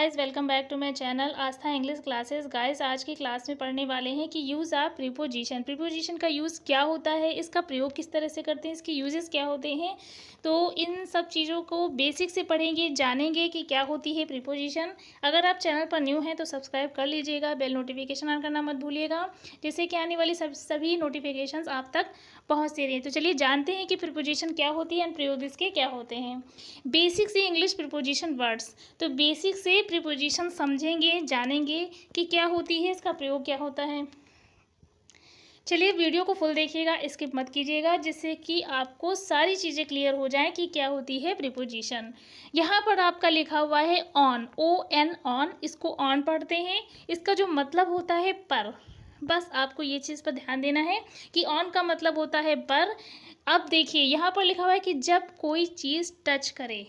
Guys, welcome back to my channel Aastha English classes. Guys, आज की class में पढ़ने वाले हैं कि यूज़ ऑफ प्रीपोजिशन। प्रीपोजिशन का यूज़ क्या होता है, इसका प्रयोग किस तरह से करते हैं, इसके यूजेस क्या होते हैं। तो इन सब चीज़ों को बेसिक से पढ़ेंगे, जानेंगे कि क्या होती है प्रीपोजिशन। अगर आप चैनल पर न्यू हैं तो सब्सक्राइब कर लीजिएगा, बेल नोटिफिकेशन ऑन करना मत भूलिएगा, जिससे कि आने वाली सभी नोटिफिकेशंस आप तक पहुँचती रही। तो चलिए जानते हैं कि प्रीपोजिशन क्या होती है और प्रयोग इसके क्या होते हैं। बेसिक से इंग्लिश प्रीपोजिशन वर्ड्स, तो बेसिक से प्रीपोजिशन समझेंगे, जानेंगे कि क्या होती है, इसका प्रयोग क्या होता है। चलिए वीडियो को फुल देखिएगा, स्किप मत कीजिएगा, जिससे कि आपको सारी चीज़ें क्लियर हो जाएं कि क्या होती है प्रीपोजिशन। यहाँ पर आपका लिखा हुआ है ऑन, ON ऑन, इसको ऑन पढ़ते हैं। इसका जो मतलब होता है पर, बस आपको ये चीज़ पर ध्यान देना है कि ऑन का मतलब होता है पर। अब देखिए यहाँ पर लिखा हुआ है कि जब कोई चीज़ टच करे।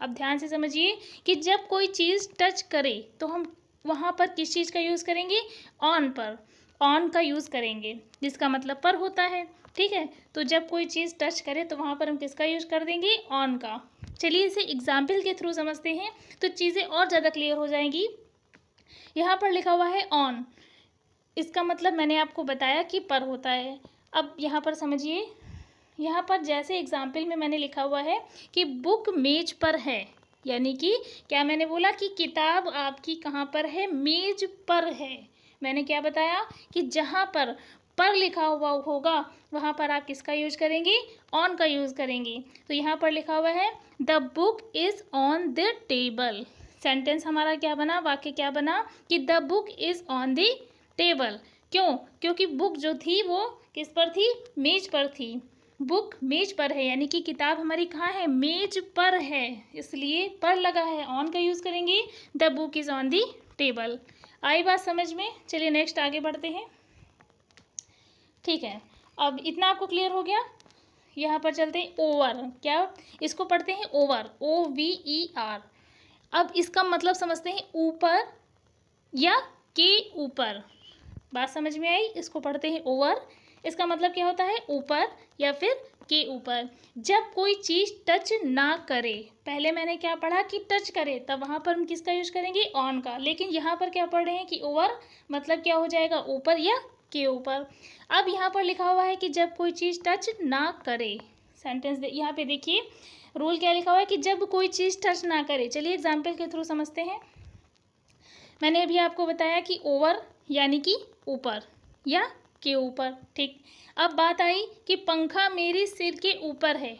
अब ध्यान से समझिए कि जब कोई चीज़ टच करे तो हम वहाँ पर किस चीज़ का यूज़ करेंगे, ऑन पर, ऑन का यूज़ करेंगे, जिसका मतलब पर होता है। ठीक है, तो जब कोई चीज़ टच करे तो वहाँ पर हम किसका यूज़ कर देंगे, ऑन का। चलिए इसे एग्जाम्पल के थ्रू समझते हैं तो चीज़ें और ज़्यादा क्लियर हो जाएंगी। यहाँ पर लिखा हुआ है ऑन, इसका मतलब मैंने आपको बताया कि पर होता है। अब यहाँ पर समझिए, यहाँ पर जैसे एग्जाम्पल में मैंने लिखा हुआ है कि बुक मेज पर है, यानी कि क्या मैंने बोला कि किताब आपकी कहाँ पर है, मेज पर है। मैंने क्या बताया कि जहाँ पर लिखा हुआ होगा वहाँ पर आप किसका यूज करेंगे, ऑन का यूज़ करेंगे। तो यहाँ पर लिखा हुआ है the book is on the table. Sentence हमारा क्या बना, वाक्य क्या बना कि the book is on the table. क्यों? क्योंकि बुक जो थी वो किस पर थी, मेज पर थी। बुक मेज पर है, यानी कि किताब हमारी कहाँ है, मेज पर है, इसलिए पर लगा है, ऑन का यूज़ करेंगे। The book is on the table. आई बात समझ में? चलिए नेक्स्ट आगे बढ़ते हैं। ठीक है, अब इतना आपको क्लियर हो गया। यहाँ पर चलते हैं ओवर। क्या, इसको पढ़ते हैं ओवर, OVER। अब इसका मतलब समझते हैं ऊपर या के ऊपर। बात समझ में आई? इसको पढ़ते हैं ओवर, इसका मतलब क्या होता है, ऊपर या फिर के ऊपर। जब कोई चीज़ टच ना करे, पहले मैंने क्या पढ़ा कि टच करे, तब वहाँ पर हम किसका यूज करेंगे, ऑन का। लेकिन यहाँ पर क्या पढ़ रहे हैं कि ओवर, मतलब क्या हो जाएगा, ऊपर या के ऊपर। अब यहाँ पर लिखा हुआ है कि जब कोई चीज़ टच ना करे, सेंटेंस यहाँ पे देखिए रूल क्या लिखा हुआ है कि जब कोई चीज़ टच ना करे। चलिए एग्जाम्पल के थ्रू समझते हैं। मैंने अभी आपको बताया कि ओवर यानी कि ऊपर या के ऊपर। ठीक, अब बात आई कि पंखा मेरे सिर के ऊपर है।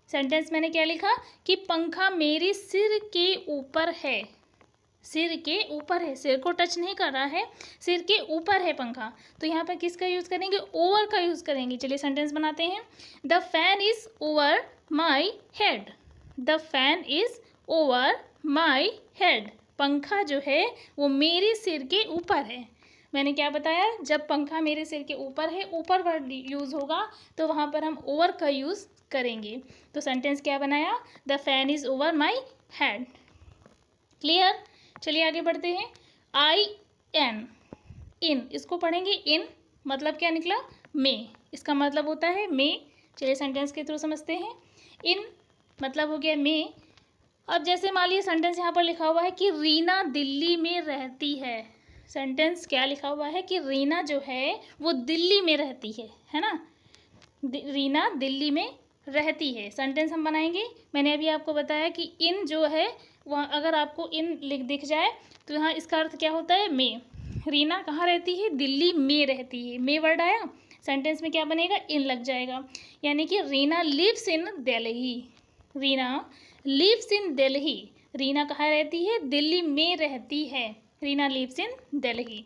सेंटेंस मैंने क्या लिखा कि पंखा मेरे सिर के ऊपर है, सिर के ऊपर है, सिर को टच नहीं कर रहा है, सिर के ऊपर है पंखा। तो यहाँ पर किसका यूज़ करेंगे, ओवर का यूज़ करेंगे। चलिए सेंटेंस बनाते हैं। The fan is over my head. The fan is over my head. पंखा जो है वो मेरे सिर के ऊपर है। मैंने क्या बताया, जब पंखा मेरे सिर के ऊपर है, ऊपर वर्ड यूज़ होगा तो वहाँ पर हम ओवर का यूज़ करेंगे। तो सेंटेंस क्या बनाया, the fan is over my head. Clear? चलिए आगे बढ़ते हैं। IN, इन, इसको पढ़ेंगे इन, मतलब क्या निकला, में, इसका मतलब होता है में। चलिए सेंटेंस के थ्रू समझते हैं। इन मतलब हो गया में। अब जैसे मान लीजिए सेंटेंस यहाँ पर लिखा हुआ है कि रीना दिल्ली में रहती है। सेंटेंस क्या लिखा हुआ है कि रीना जो है वो दिल्ली में रहती है ना, रीना दिल्ली में रहती है। सेंटेंस हम बनाएंगे। मैंने अभी आपको बताया कि इन जो है वह, अगर आपको इन दिख जाए तो यहाँ इसका अर्थ क्या होता है, में। रीना कहाँ रहती है, दिल्ली में रहती है, में वर्ड आया, सेंटेंस में क्या बनेगा, इन लग जाएगा। यानी कि Reena lives in Delhi. Reena lives in Delhi. Reena कहाँ रहती है, दिल्ली में रहती है। Reena lives in Delhi.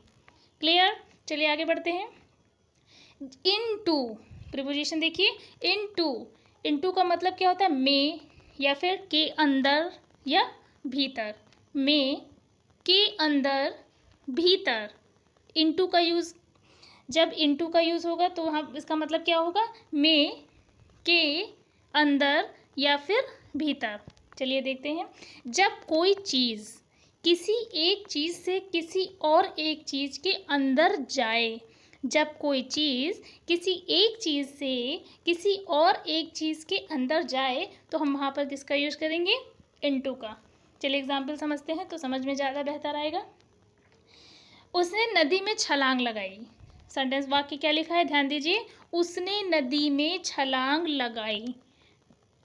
Clear? चलिए आगे बढ़ते हैं। इनटू, प्रीपोजिशन देखिए, इनटू। इनटू का मतलब क्या होता है, में या फिर के अंदर या भीतर। में, के अंदर, भीतर। इनटू का यूज़, जब इनटू का यूज़ होगा तो हम इसका मतलब क्या होगा, में, के अंदर या फिर भीतर। चलिए देखते हैं। जब कोई चीज़ किसी एक चीज़ से किसी और एक चीज़ के अंदर जाए, जब कोई चीज़ किसी एक चीज़ से किसी और एक चीज़ के अंदर जाए तो हम वहाँ पर किसका यूज़ करेंगे, इनटू का। चलिए एग्जाम्पल समझते हैं तो समझ में ज़्यादा बेहतर आएगा। उसने नदी में छलांग लगाई। सेंटेंस वाक्य क्या लिखा है, ध्यान दीजिए। उसने नदी में छलांग लगाई।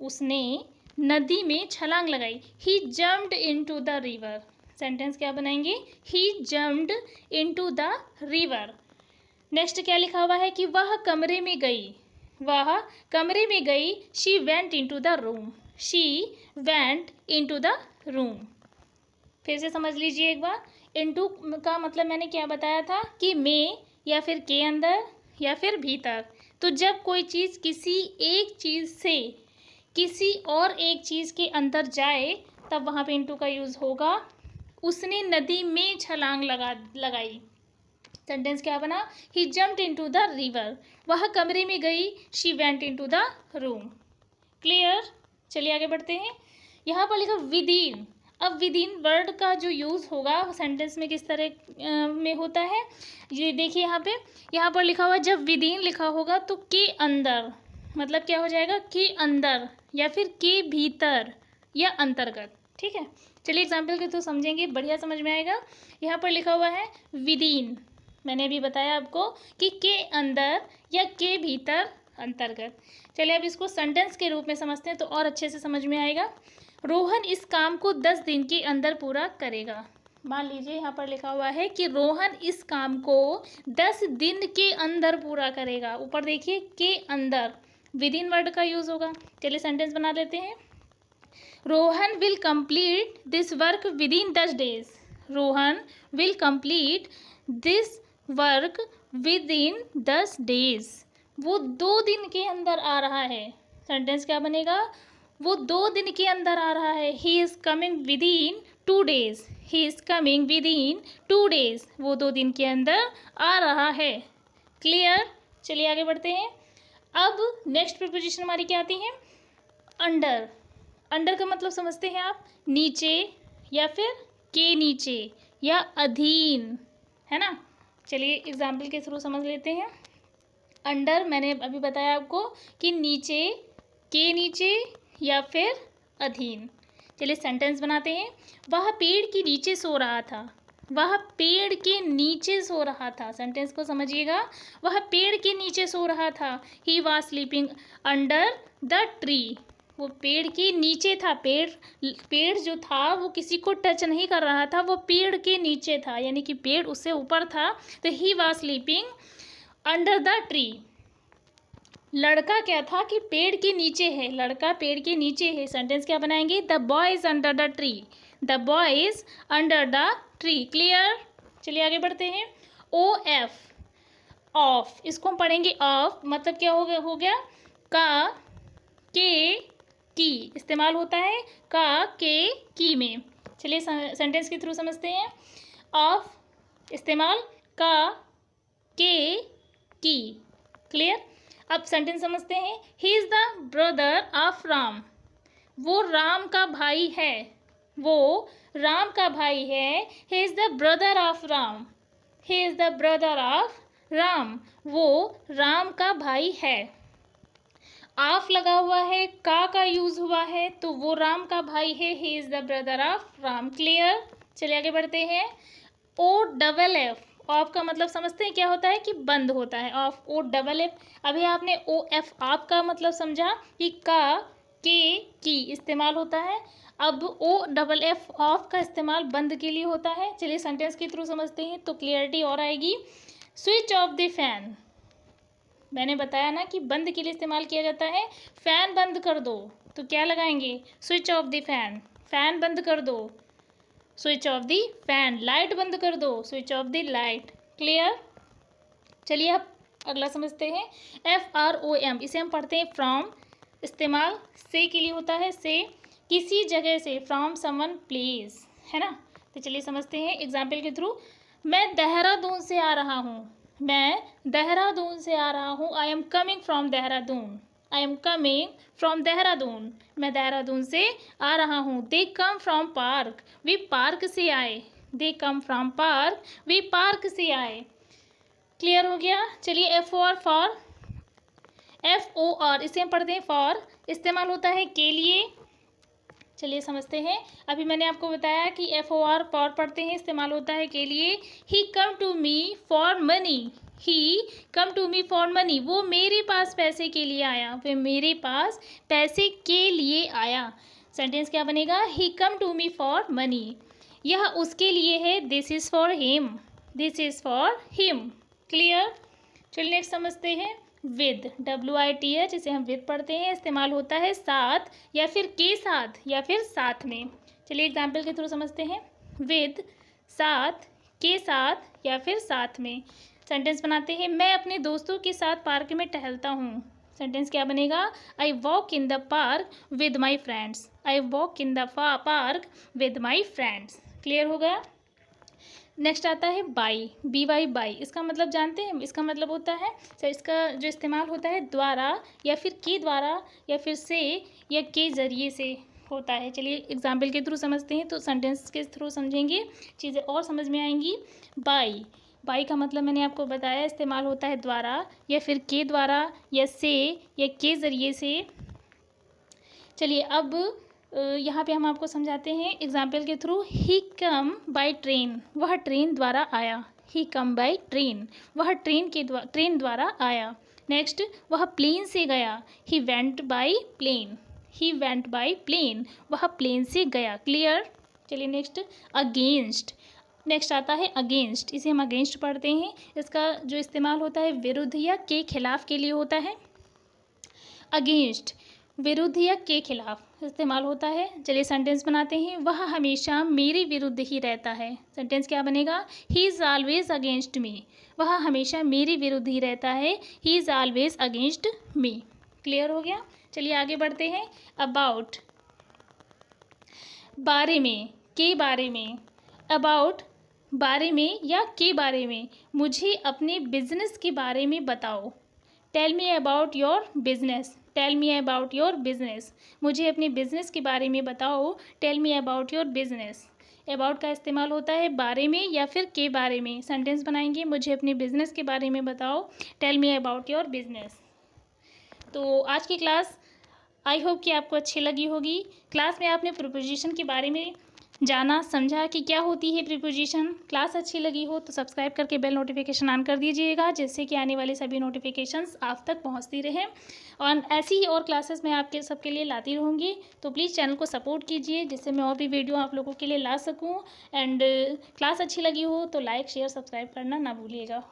उसने नदी में छलांग लगाई। He jumped into the river. Sentence क्या बनाएंगे, he jumped into the river. Next क्या लिखा हुआ है कि वह कमरे में गई। वह कमरे में गई। She went into the room. She went into the room. फिर से समझ लीजिए एक बार। इनटू का मतलब मैंने क्या बताया था कि में या फिर के अंदर या फिर भीतर। तो जब कोई चीज़ किसी एक चीज़ से किसी और एक चीज़ के अंदर जाए तब वहाँ पे इनटू का यूज़ होगा। उसने नदी में छलांग लगाई। सेंटेंस क्या बना, ही जम्प्ड इनटू द रिवर। वह कमरे में गई। She went into the room. Clear. चलिए आगे बढ़ते हैं। यहाँ पर लिखा विदिन। अब विदिन वर्ड का जो यूज़ होगा सेंटेंस में किस तरह में होता है, ये देखिए यहाँ पर लिखा हुआ है, जब विदिन लिखा होगा तो के अंदर, मतलब क्या हो जाएगा, के अंदर या फिर के भीतर या अंतर्गत। ठीक है, चलिए एग्जाम्पल के तो समझेंगे, बढ़िया समझ में आएगा। यहाँ पर लिखा हुआ है विदिन, मैंने अभी बताया आपको कि के अंदर या के भीतर अंतर्गत। चलिए अब इसको सेंटेंस के रूप में समझते हैं तो और अच्छे से समझ में आएगा। रोहन इस काम को 10 दिन के अंदर पूरा करेगा। मान लीजिए यहाँ पर लिखा हुआ है कि रोहन इस काम को 10 दिन के अंदर पूरा करेगा। ऊपर देखिए के अंदर, विद इन वर्ड का यूज़ होगा। चलिए सेंटेंस बना लेते हैं। Rohan will complete this work with in 10 days. Rohan will complete this work with in 10 days. वो 2 दिन के अंदर आ रहा है। सेंटेंस क्या बनेगा, वो 2 दिन के अंदर आ रहा है। He is coming with in 2 days. He is coming with in 2 days. वो 2 दिन के अंदर आ रहा है। क्लियर। चलिए आगे बढ़ते हैं। अब नेक्स्ट प्रीपोजिशन हमारी क्या आती है, अंडर। अंडर का मतलब समझते हैं आप, नीचे या फिर के नीचे या अधीन, है ना। चलिए एग्जाम्पल के थ्रू समझ लेते हैं। अंडर मैंने अभी बताया आपको कि नीचे, के नीचे या फिर अधीन। चलिए सेंटेंस बनाते हैं। वह पेड़ के नीचे सो रहा था। वह पेड़ के नीचे सो रहा था। सेंटेंस को समझिएगा। वह पेड़ के नीचे सो रहा था। He was sleeping under the tree. वो पेड़ के नीचे था। पेड़ जो था वो किसी को टच नहीं कर रहा था, वो पेड़ के नीचे था, यानी कि पेड़ उससे ऊपर था। तो he was sleeping under the tree. लड़का क्या था कि पेड़ के नीचे है। लड़का पेड़ के नीचे है। सेंटेंस क्या बनाएंगे, the boy is under the tree. The boy is under the tree. Clear. चलिए आगे बढ़ते हैं। ओ एफ, ऑफ, इसको हम पढ़ेंगे ऑफ, मतलब क्या हो गया का, के, की इस्तेमाल होता है का, के, की में। चलिए सेंटेंस के थ्रू समझते हैं। ऑफ इस्तेमाल का, के, की। क्लियर। अब सेंटेंस समझते हैं। He is the brother of Ram. वो राम का भाई है। वो राम का भाई है। He is the brother of Ram. He is the brother of Ram. वो राम का भाई है। ऑफ लगा हुआ है, का यूज़ हुआ है, तो वो राम का भाई है। He is the brother of Ram. Clear. चलिए आगे बढ़ते हैं। ओ डबल एफ, ऑफ का मतलब समझते हैं क्या होता है कि बंद होता है। Off, O double F. अभी आपने ओ एफ ऑफ का मतलब समझा कि का, के, की इस्तेमाल होता है। अब ओ डबल एफ ऑफ का इस्तेमाल बंद के लिए होता है। चलिए सेंटेंस के थ्रू समझते हैं तो क्लियरिटी और आएगी। स्विच ऑफ द फैन, मैंने बताया ना कि बंद के लिए इस्तेमाल किया जाता है। फैन बंद कर दो तो क्या लगाएंगे, switch off the fan. Fan बंद कर दो, switch of the fan. Light बंद कर दो, switch of the light. Clear. चलिए अब अगला समझते हैं। FROM, इसे हम पढ़ते हैं फ्रॉम, इस्तेमाल से के लिए होता है। से किसी जगह से, फ्रॉम समवन प्लेस, है ना। तो चलिए समझते हैं एग्जाम्पल के थ्रू। मैं देहरादून से आ रहा हूँ। मैं देहरादून से आ रहा हूँ। I am coming from Dehradun. I am coming from Dehradun. मैं देहरादून से आ रहा हूँ। दे कम फ्रॉम पार्क, वे पार्क से आए। दे कम फ्रॉम पार्क, वे पार्क से आए। क्लियर हो गया। चलिए FOR, फॉर, FOR इसे हम पढ़ते हैं फॉर, इस्तेमाल होता है के लिए। चलिए समझते हैं। अभी मैंने आपको बताया कि FOR फॉर पढ़ते हैं, इस्तेमाल होता है के लिए। He come to me for money, he come to me for money, वो मेरे पास पैसे के लिए आया, वह मेरे पास पैसे के लिए आया। सेंटेंस क्या बनेगा? He come to me for money. यह उसके लिए है, this is for him, this is for him. Clear? चलिए नेक्स्ट समझते हैं। विद, WITH, जिसे हम विद पढ़ते हैं, इस्तेमाल होता है साथ या फिर के साथ या फिर साथ में। चलिए एग्जाम्पल के थ्रू समझते हैं। विद, साथ, के साथ या फिर साथ में। सेंटेंस बनाते हैं। मैं अपने दोस्तों के साथ पार्क में टहलता हूँ। सेंटेंस क्या बनेगा? I walk in the park with my friends, I walk in the park with my friends. Clear हो गया? नेक्स्ट आता है बाई, BY बाई। इसका मतलब जानते हैं? इसका मतलब होता है, इसका जो इस्तेमाल होता है द्वारा या फिर के द्वारा या फिर से या के ज़रिए से होता है। चलिए एग्जाम्पल के थ्रू समझते हैं, तो सेंटेंस के थ्रू समझेंगे, चीज़ें और समझ में आएंगी। बाई, बाई का मतलब मैंने आपको बताया, इस्तेमाल होता है द्वारा या फिर के द्वारा या से या के ज़रिए से। चलिए अब यहाँ पे हम आपको समझाते हैं एग्जाम्पल के through. He come by train, वह ट्रेन द्वारा आया। ही कम बाय ट्रेन, वह ट्रेन द्वारा आया। नेक्स्ट, वह प्लेन से गया। He went by plane, he went by plane, वह प्लेन से गया। क्लियर? चलिए नेक्स्ट, अगेंस्ट। नेक्स्ट आता है अगेंस्ट, इसे हम अगेंस्ट पढ़ते हैं। इसका जो इस्तेमाल होता है विरुद्ध या के खिलाफ के लिए होता है। अगेंस्ट, विरुद्ध या के खिलाफ इस्तेमाल होता है। चलिए सेंटेंस बनाते हैं। वह हमेशा मेरे विरुद्ध ही रहता है। सेंटेंस क्या बनेगा? He is always against me, वह हमेशा मेरे विरुद्ध ही रहता है। He is always against me. Clear हो गया? चलिए आगे बढ़ते हैं। अबाउट, बारे में, के बारे में। अबाउट, बारे में या के बारे में। मुझे अपने बिजनेस के बारे में बताओ। Tell me about your business, tell me about your business, मुझे अपने बिजनेस के बारे में बताओ। Tell me about your business. About का इस्तेमाल होता है बारे में या फिर के बारे में। सेंटेंस बनाएंगे। मुझे अपने बिजनेस के बारे में बताओ। Tell me about your business. तो आज की क्लास आई होप कि आपको अच्छी लगी होगी। क्लास में आपने प्रीपोजिशन के बारे में जाना, समझा कि क्या होती है प्रीपोजिशन। क्लास अच्छी लगी हो तो सब्सक्राइब करके बेल नोटिफिकेशन ऑन कर दीजिएगा, जिससे कि आने वाली सभी नोटिफिकेशंस आप तक पहुंचती रहें। और ऐसी ही और क्लासेस मैं आपके सबके लिए लाती रहूँगी। तो प्लीज़ चैनल को सपोर्ट कीजिए, जिससे मैं और भी वीडियो आप लोगों के लिए ला सकूँ। एंड क्लास अच्छी लगी हो तो लाइक शेयर सब्सक्राइब करना ना भूलिएगा।